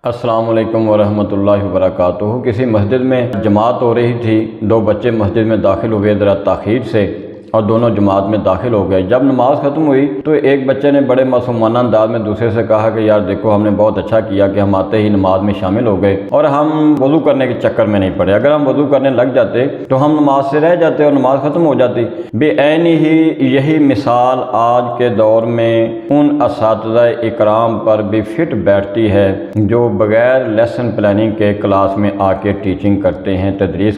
السلام علیکم ورحمۃ اللہ وبرکاتہ۔ کسی مسجد میں جماعت ہو رہی تھی، دو بچے مسجد میں داخل ہوئے ذرا تاخیر سے اور دونوں جماعت میں داخل ہو گئے۔ جب نماز ختم ہوئی تو ایک بچے نے بڑے معصومانہ انداز میں دوسرے سے کہا کہ یار دیکھو، ہم نے بہت اچھا کیا کہ ہم آتے ہی نماز میں شامل ہو گئے اور ہم وضو کرنے کے چکر میں نہیں پڑے۔ اگر ہم وضو کرنے لگ جاتے تو ہم نماز سے رہ جاتے اور نماز ختم ہو جاتی۔ بے عینی ہی یہی مثال آج کے دور میں ان اساتذہ اکرام پر بھی فٹ بیٹھتی ہے جو بغیر لیسن پلاننگ کے کلاس میں آ کے ٹیچنگ کرتے ہیں، تدریس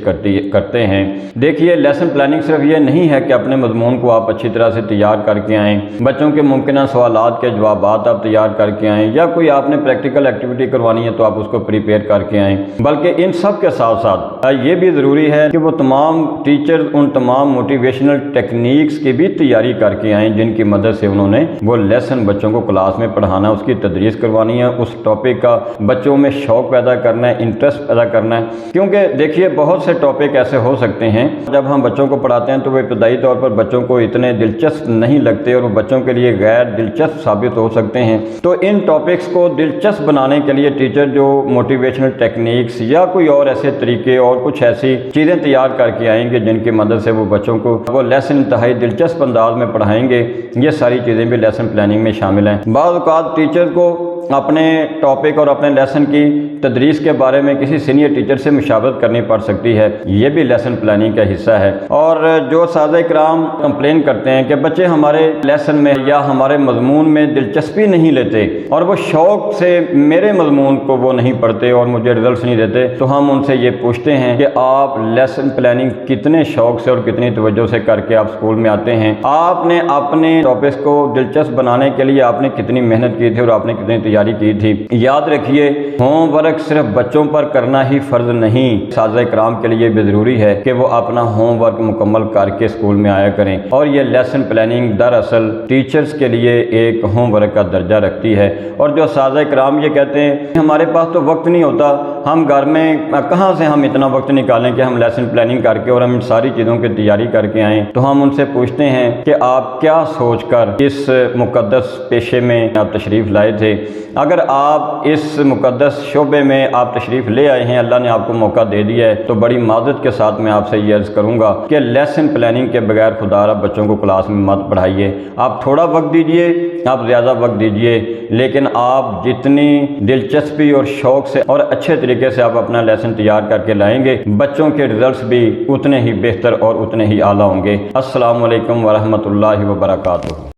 کرتے ہیں۔ دیکھیے، لیسن پلاننگ صرف یہ نہیں ہے کہ اپنے مضمون کو آپ اچھی طرح سے تیار کر کے آئیں، بچوں کے ممکنہ سوالات کے جوابات آپ تیار کر کے آئیں، یا کوئی آپ نے پریکٹیکل ایکٹیویٹی کروانی ہے تو آپ اس کو پریپیئر کر کے آئیں، بلکہ ان سب کے ساتھ ساتھ یہ بھی ضروری ہے کہ وہ تمام ٹیچر ان تمام موٹیویشنل ٹیکنیکس کی بھی تیاری کر کے آئیں جن کی مدد سے انہوں نے وہ لیسن بچوں کو کلاس میں پڑھانا، اس کی تدریس کروانی ہے، اس ٹاپک کا بچوں میں شوق پیدا کرنا ہے، انٹرسٹ پیدا کرنا ہے۔ کیونکہ دیکھیے، بہت سے ٹاپک ایسے ہو سکتے ہیں جب ہم بچوں کو پڑھاتے ہیں تو وہ ابتدائی طور پر بچوں کو اتنے دلچسپ نہیں لگتے اور وہ بچوں کے لیے غیر دلچسپ ثابت ہو سکتے ہیں۔ تو ان ٹاپکس کو دلچسپ بنانے کے لیے ٹیچر جو موٹیویشنل ٹیکنیکس یا کوئی اور ایسے طریقے اور کچھ ایسی چیزیں تیار کر کے آئیں گے جن کی مدد سے وہ بچوں کو وہ لیسن انتہائی دلچسپ انداز میں پڑھائیں گے، یہ ساری چیزیں بھی لیسن پلاننگ میں شامل ہیں۔ بعض اوقات ٹیچر کو اپنے ٹاپک اور اپنے لیسن کی تدریس کے بارے میں کسی سینئر ٹیچر سے مشاورت کرنی پڑ سکتی ہے، یہ بھی لیسن پلاننگ کا حصہ ہے۔ اور جو اساتذہ کرام کمپلین کرتے ہیں کہ بچے ہمارے لیسن میں یا ہمارے مضمون میں دلچسپی نہیں لیتے اور وہ شوق سے میرے مضمون کو وہ نہیں پڑھتے اور مجھے رزلٹس نہیں دیتے، تو ہم ان سے یہ پوچھتے ہیں کہ آپ لیسن پلاننگ کتنے شوق سے اور کتنی توجہ سے کر کے آپ اسکول میں آتے ہیں؟ آپ نے اپنے ٹاپکس کو دلچسپ بنانے کے لیے آپ نے کتنی محنت کی تھی اور آپ نے کتنی تیاری کی تھی؟ یاد رکھیے، ہوم ورک صرف بچوں پر کرنا ہی فرض نہیں، اساتذہ کرام کے لیے بھی ضروری ہے کہ وہ اپنا ہوم ورک مکمل کر کے اسکول میں آیا کریں۔ اور یہ لیسن پلاننگ دراصل ٹیچرز کے لیے ایک ہوم ورک کا درجہ رکھتی ہے۔ اور جو اساتذہ کرام یہ کہتے ہیں ہمارے پاس تو وقت نہیں ہوتا، ہم گھر میں کہاں سے ہم اتنا وقت نکالیں کہ ہم لیسن پلاننگ کر کے اور ہم ان ساری چیزوں کی تیاری کر کے آئیں، تو ہم ان سے پوچھتے ہیں کہ آپ کیا سوچ کر اس مقدس پیشے میں آپ تشریف لائے تھے؟ اگر آپ اس مقدس شعبے میں آپ تشریف لے آئے ہیں، اللہ نے آپ کو موقع دے دیا ہے، تو بڑی معذرت کے ساتھ میں آپ سے یہ عرض کروں گا کہ لیسن پلاننگ کے بغیر خدا را بچوں کو کلاس میں مت پڑھائیے۔ آپ تھوڑا وقت دیجئے، آپ زیادہ وقت دیجئے، لیکن آپ جتنی دلچسپی اور شوق سے اور اچھے طریقے سے آپ اپنا لیسن تیار کر کے لائیں گے، بچوں کے رزلٹس بھی اتنے ہی بہتر اور اتنے ہی اعلیٰ ہوں گے۔ السلام علیکم ورحمۃ اللہ وبرکاتہ۔